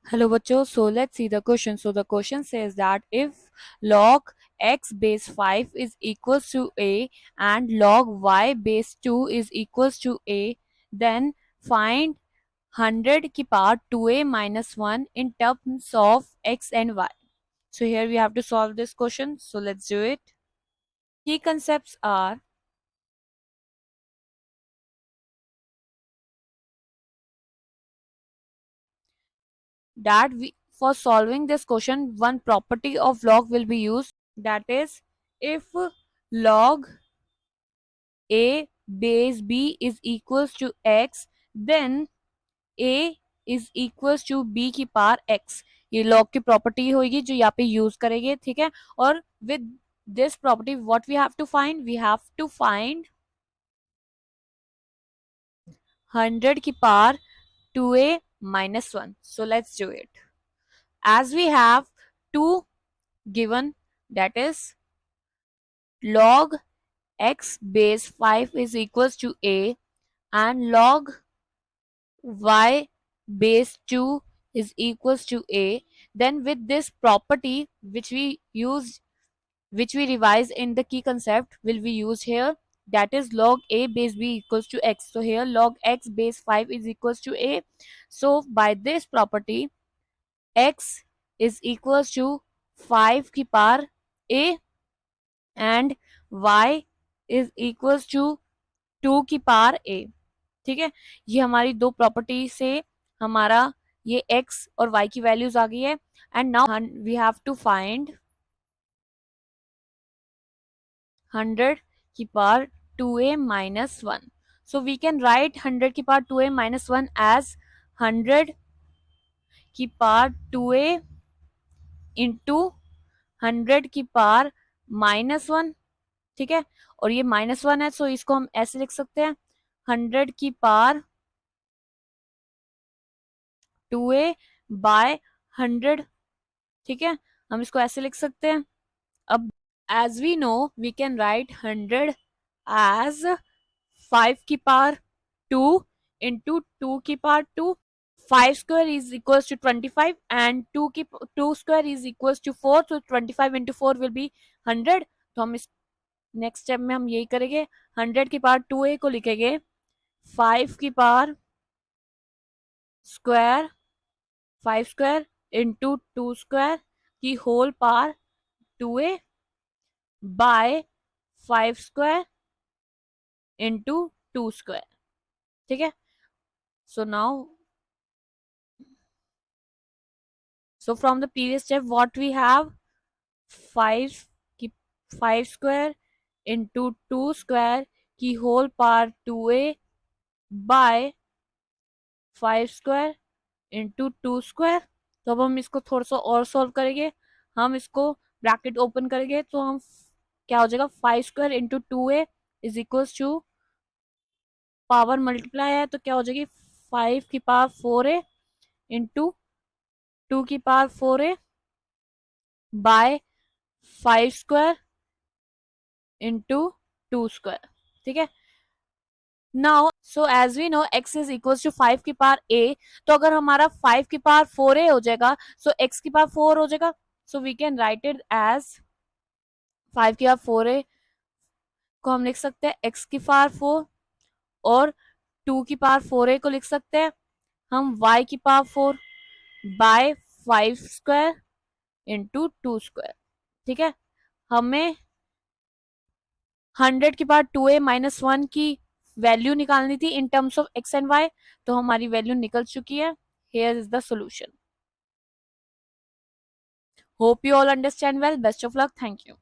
Hello बच्चों, so let's see the question. So the question says that if log x base 5 is equals to a and log y base 2 is equals to a, then find 100 की power 2a minus 1 in terms of x and y. So here we have to solve this question. So let's do it. Key concepts are that for solving this question, one property of log will be used, that is if log a base b is equals to x, then a is equals to b की power x. ये log की property होगी जो यहाँ पे use करेंगे, ठीक है. और with this property what we have to find, we have to find 100 की power 2a minus 1. So let's do it. As we have 2 given, that is log x base 5 is equals to a and log y base 2 is equals to a, then with this property which we used, which we revised in the key concept, will be used here, that is log a base b equals to x. So here log x base 5 is equals to a. So by this property x is equals to 5 की power a and y is equals to 2 की power a. ठीक है, ये हमारी दो property से हमारा ये x और y की वैल्यूज आ गई है. And now we have to find 100 की power 2a minus 1. So we can write 100 की पावर 2a minus 1 as 100 की पावर 2a इंटू 100 की पावर माइनस 1. ठीक है, और ये -1 है, सो इसको हम ऐसे लिख सकते हैं 100 की पावर 2a बाय 100. ठीक है, हम इसको ऐसे लिख सकते हैं. अब as we know we can write 100 as 5 की पावर 2 इंटू 2 की power 2. 5 square is equals to 25 and 2 square is equals to 4. तो 25 इंटू 4 विल बी 100. तो हम इस नेक्स्ट स्टेप में हम यही करेंगे, 100 की पावर 2a को लिखेंगे 5 की power square 5 square into 2 square की whole power 2a by 5 square into 2 square. ठीक है, so now so from the previous step what we have 5 की 5 स्क्वायर इंटू 2 स्क्वायर की whole power 2a by 5 square into 2 square. तो अब हम इसको थोड़ा सा और सॉल्व करेंगे. हम इसको ब्रैकेट ओपन करेंगे तो हम क्या हो जाएगा 5 square into 2a is equals to power multiply है तो क्या हो जाएगी 5 की पावर 4a इंटू 2 की power 4a by 5 square into 2 square. ठीक है, now so as we know x is equal to 5 की पावर a. तो अगर हमारा 5 की पावर 4a हो जाएगा सो x की पावर 4 हो जाएगा. So we can write it as 5 की पावर 4a को हम लिख सकते हैं x की पावर 4 और 2 की पावर 4a को लिख सकते हैं हम y की power 4 by 5 square into 2 square. ठीक है, हमें 100 की पावर 2a माइनस 1 की वैल्यू निकालनी थी in terms of x and y. तो हमारी वैल्यू निकल चुकी है. Here is the solution. Hope you all understand well. Best of luck. Thank you.